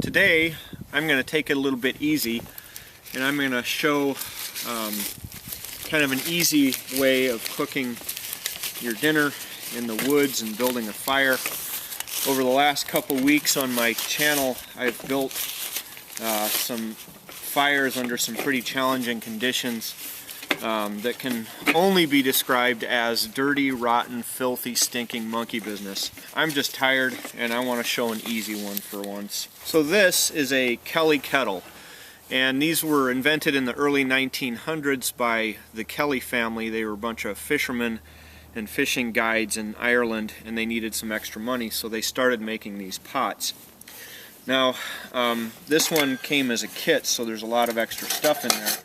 Today I'm going to take it a little bit easy, and I'm going to show kind of an easy way of cooking your dinner in the woods and building a fire. Over the last couple weeks on my channel, I've built some fires under some pretty challenging conditions that can only be described as dirty, rotten, filthy, stinking monkey business. I'm just tired and I want to show an easy one for once. So this is a Kelly Kettle, and these were invented in the early 1900s by the Kelly family. They were a bunch of fishermen and fishing guides in Ireland, and they needed some extra money, so they started making these pots. Now, this one came as a kit, so there's a lot of extra stuff in there.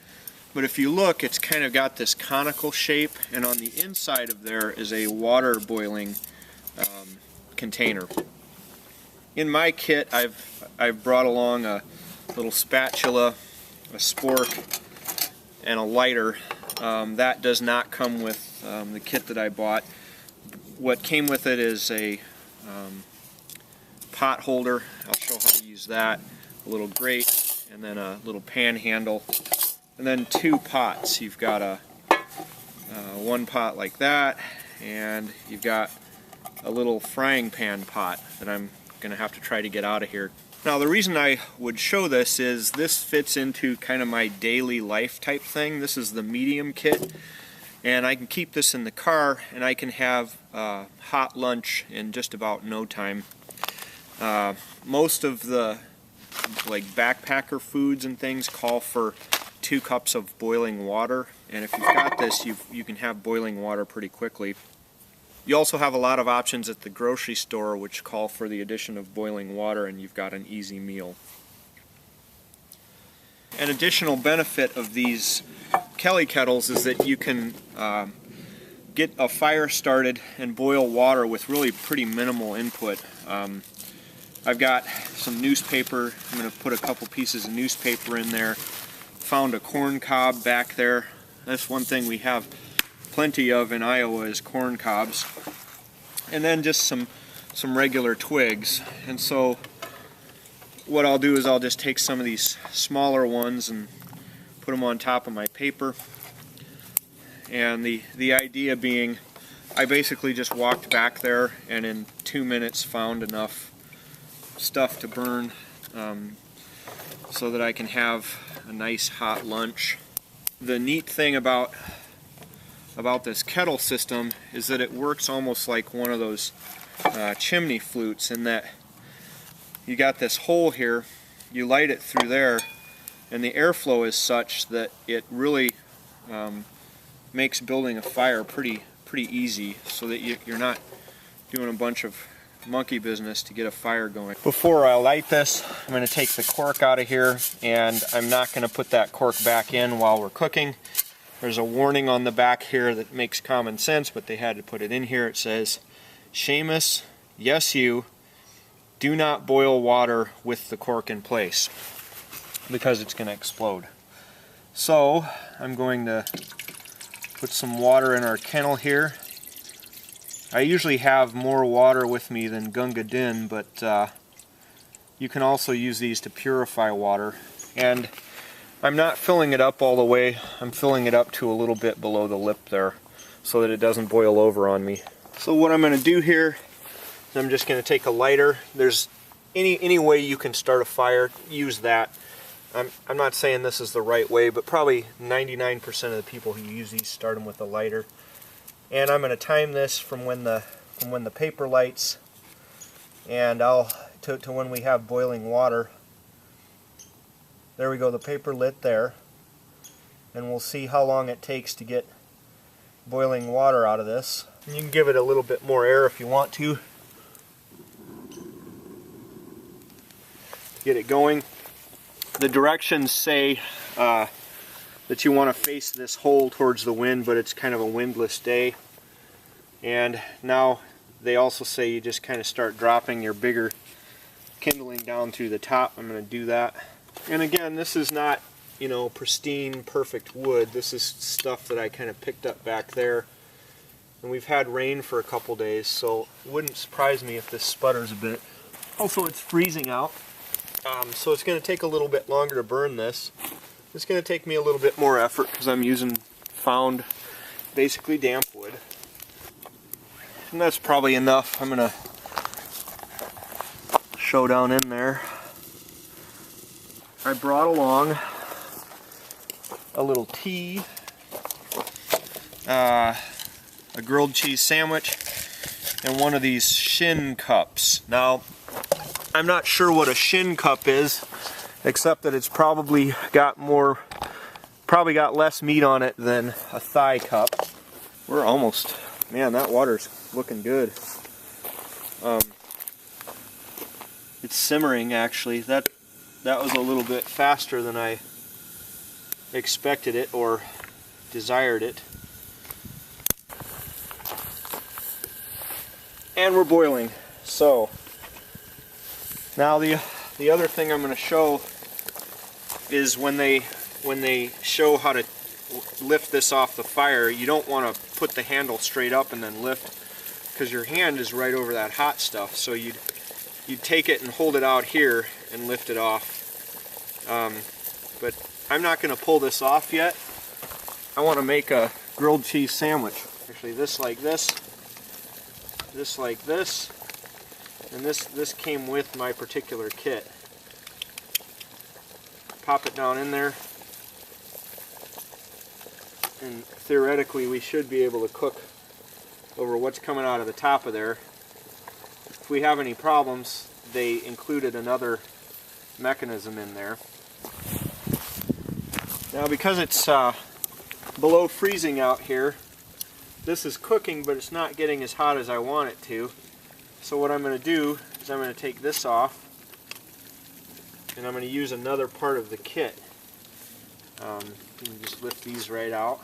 But if you look, it's kind of got this conical shape, and on the inside of there is a water boiling container. In my kit, I've brought along a little spatula, a spork, and a lighter. That does not come with the kit that I bought. What came with it is a pot holder. I'll show how to use that, a little grate, and then a little pan handle, and then two pots. You've got a one pot like that, and you've got a little frying pan pot that I'm going to have to try to get out of here. Now, the reason I would show this is this fits into kind of my daily life type thing. This is the medium kit, and I can keep this in the car, and I can have hot lunch in just about no time. Most of the backpacker foods and things call for 2 cups of boiling water, and if you've got this, you can have boiling water pretty quickly. You also have a lot of options at the grocery store which call for the addition of boiling water, and you've got an easy meal. An additional benefit of these Kelly kettles is that you can get a fire started and boil water with really pretty minimal input. I've got some newspaper. I'm going to put a couple pieces of newspaper in there. Found a corn cob back there. That's one thing we have plenty of in Iowa is corn cobs, and then just some regular twigs. And so what I'll do is I'll just take some of these smaller ones and put them on top of my paper, and the idea being I basically just walked back there and in 2 minutes found enough stuff to burn so that I can have a nice hot lunch. The neat thing about this kettle system is that it works almost like one of those chimney flutes, in that you got this hole here, you light it through there, and the airflow is such that it really makes building a fire pretty easy, so that you're not doing a bunch of monkey business to get a fire going. Before I light this, I'm going to take the cork out of here, and I'm not going to put that cork back in while we're cooking. There's a warning on the back here that makes common sense, but they had to put it in here. It says, "Seamus, yes you, do not boil water with the cork in place," because it's going to explode. So I'm going to put some water in our kennel here. I usually have more water with me than Gunga Din, but you can also use these to purify water. And I'm not filling it up all the way. I'm filling it up to a little bit below the lip there so that it doesn't boil over on me. So what I'm going to do here is I'm just going to take a lighter. There's any way you can start a fire, use that. I'm not saying this is the right way, but probably 99% of the people who use these start them with a lighter. And I'm going to time this from when the paper lights and to when we have boiling water. There we go, the paper lit there, and we'll see how long it takes to get boiling water out of this. And you can give it a little bit more air if you want to get it going. The directions say that you want to face this hole towards the wind, but it's kind of a windless day. And now they also say you just kind of start dropping your bigger kindling down through the top. I'm going to do that. And again, this is not, you know, pristine, perfect wood. This is stuff that I kind of picked up back there. And we've had rain for a couple days, so it wouldn't surprise me if this sputters a bit. Also, it's freezing out. So it's going to take a little bit longer to burn this. It's going to take me a little bit more effort because I'm using found, basically damp wood. And that's probably enough. I'm going to show down in there. I brought along a little tea, a grilled cheese sandwich, and one of these shin cups. Now, I'm not sure what a shin cup is, except that it's probably got less meat on it than a thigh cup. We're almost, man, that water's looking good. It's simmering actually. That was a little bit faster than I expected it or desired it. And we're boiling. So now the other thing I'm going to show is when they show how to lift this off the fire, you don't want to put the handle straight up and then lift, because your hand is right over that hot stuff. So you'd take it and hold it out here and lift it off. But I'm not going to pull this off yet. I want to make a grilled cheese sandwich. Actually, this like this like this, and this came with my particular kit. Pop it down in there, and theoretically we should be able to cook over what's coming out of the top of there. If we have any problems, they included another mechanism in there. Now, because it's below freezing out here, this is cooking, but it's not getting as hot as I want it to. So what I'm going to do is I'm going to take this off, and I'm going to use another part of the kit. You can just lift these right out.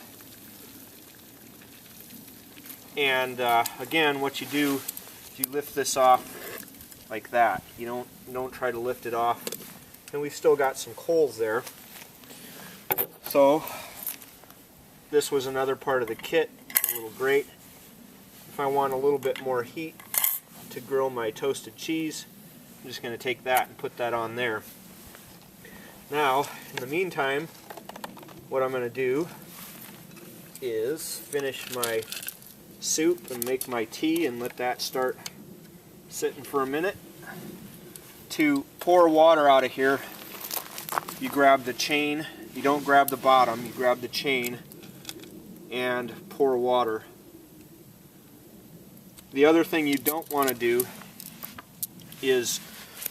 And again, what you do is you lift this off like that. You don't try to lift it off. And we've still got some coals there. So this was another part of the kit, a little grate. If I want a little bit more heat to grill my toasted cheese, I'm just going to take that and put that on there. Now, in the meantime, what I'm going to do is finish my soup and make my tea and let that start sitting for a minute. To pour water out of here, you grab the chain. You don't grab the bottom, you grab the chain and pour water. The other thing you don't want to do is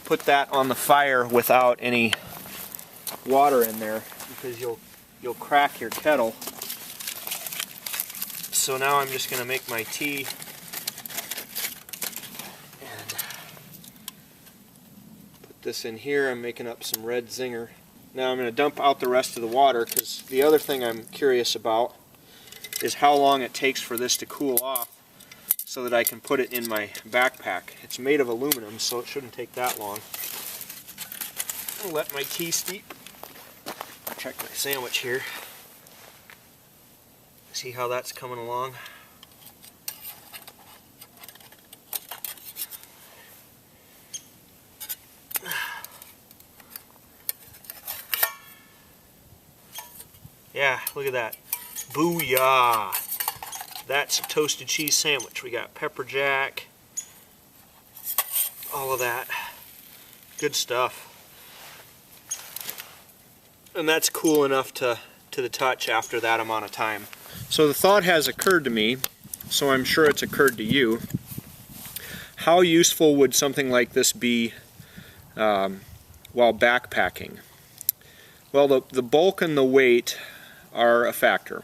put that on the fire without any water in there, because you'll crack your kettle. So now I'm just going to make my tea and put this in here. I'm making up some red zinger. Now I'm going to dump out the rest of the water, because the other thing I'm curious about is how long it takes for this to cool off so that I can put it in my backpack. It's made of aluminum, so it shouldn't take that long. I'll let my tea steep. Check my sandwich here. See how that's coming along? Yeah, look at that. Booyah! That's a toasted cheese sandwich. We got pepper jack, all of that. Good stuff. And that's cool enough to the touch after that amount of time. So the thought has occurred to me, so I'm sure it's occurred to you. How useful would something like this be while backpacking? Well, the bulk and the weight are a factor.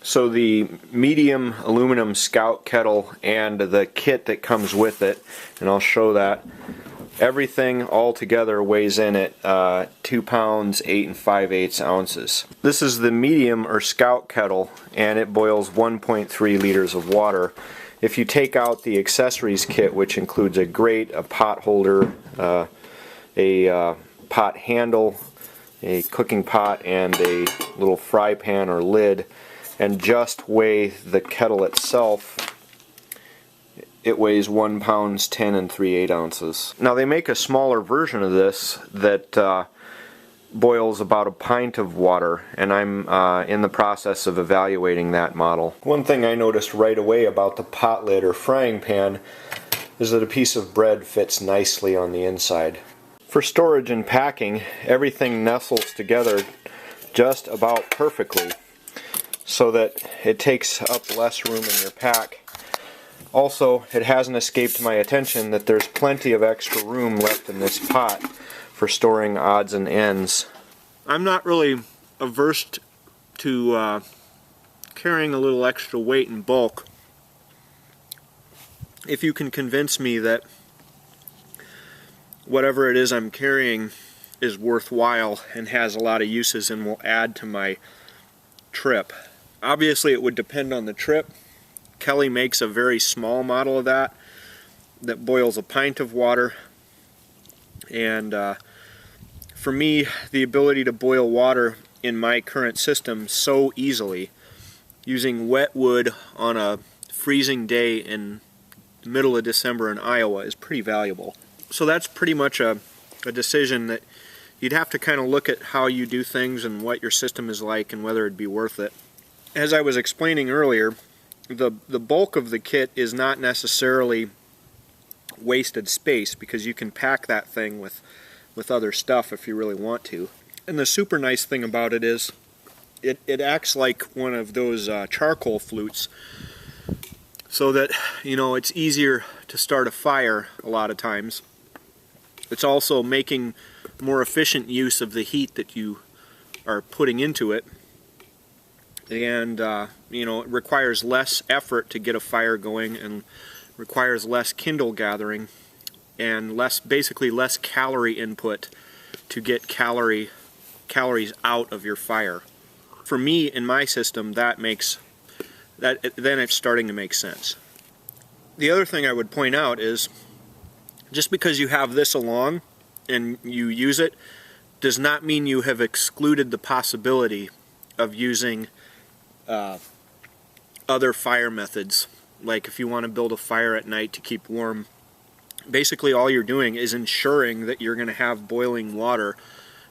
So the medium aluminum Scout kettle and the kit that comes with it, and I'll show that, everything all together weighs in at 2 pounds 8 5/8 ounces. This is the medium or Scout kettle, and it boils 1.3 liters of water. If you take out the accessories kit, which includes a grate, a pot holder, a pot handle, a cooking pot, and a little fry pan or lid, and just weigh the kettle itself, it weighs 1 pound 10 3/8 ounces. Now they make a smaller version of this that boils about a pint of water, and I'm in the process of evaluating that model. One thing I noticed right away about the pot lid or frying pan is that a piece of bread fits nicely on the inside. For storage and packing, everything nestles together just about perfectly so that it takes up less room in your pack. Also, it hasn't escaped my attention that there's plenty of extra room left in this pot for storing odds and ends. I'm not really averse to carrying a little extra weight in bulk if you can convince me that whatever it is I'm carrying is worthwhile and has a lot of uses and will add to my trip. Obviously it would depend on the trip. Kelly makes a very small model of that boils a pint of water, and for me, the ability to boil water in my current system so easily using wet wood on a freezing day in the middle of December in Iowa is pretty valuable. So that's pretty much a decision that you'd have to kind of look at how you do things and what your system is like and whether it'd be worth it. As I was explaining earlier, the bulk of the kit is not necessarily wasted space because you can pack that thing with other stuff if you really want to. And the super nice thing about it is it acts like one of those charcoal flutes, so that, you know, it's easier to start a fire a lot of times. It's also making more efficient use of the heat that you are putting into it, and you know, it requires less effort to get a fire going and requires less kindle gathering and basically less calorie input to get calories out of your fire. For me, in my system, then it's starting to make sense. The other thing I would point out is just because you have this along and you use it does not mean you have excluded the possibility of using other fire methods. Like if you want to build a fire at night to keep warm, basically all you're doing is ensuring that you're going to have boiling water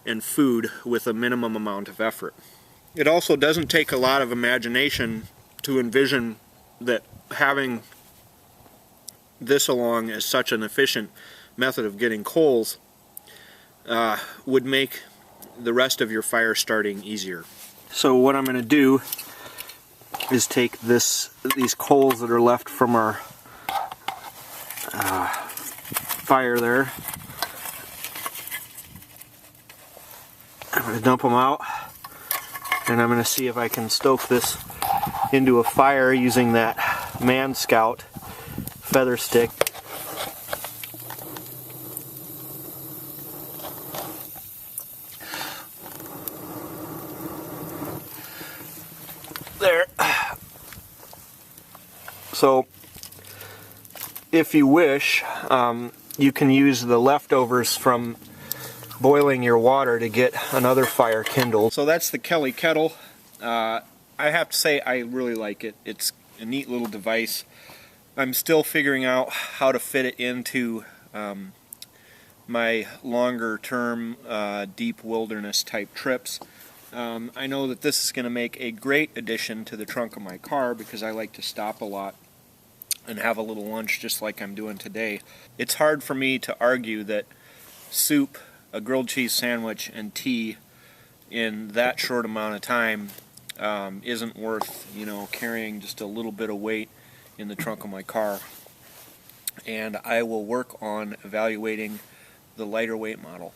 and food with a minimum amount of effort. It also doesn't take a lot of imagination to envision that having this along as such an efficient method of getting coals would make the rest of your fire starting easier. So what I'm going to do is take these coals that are left from our fire there. I'm going to dump them out, and I'm going to see if I can stoke this into a fire using that Man Scout feather stick. There. So if you wish, you can use the leftovers from boiling your water to get another fire kindled. So that's the Kelly Kettle. I have to say I really like it. It's a neat little device. I'm still figuring out how to fit it into my longer term deep wilderness type trips. I know that this is going to make a great addition to the trunk of my car because I like to stop a lot and have a little lunch just like I'm doing today. It's hard for me to argue that soup, a grilled cheese sandwich, and tea in that short amount of time isn't worth, you know, carrying just a little bit of weight in the trunk of my car. And I will work on evaluating the lighter weight model.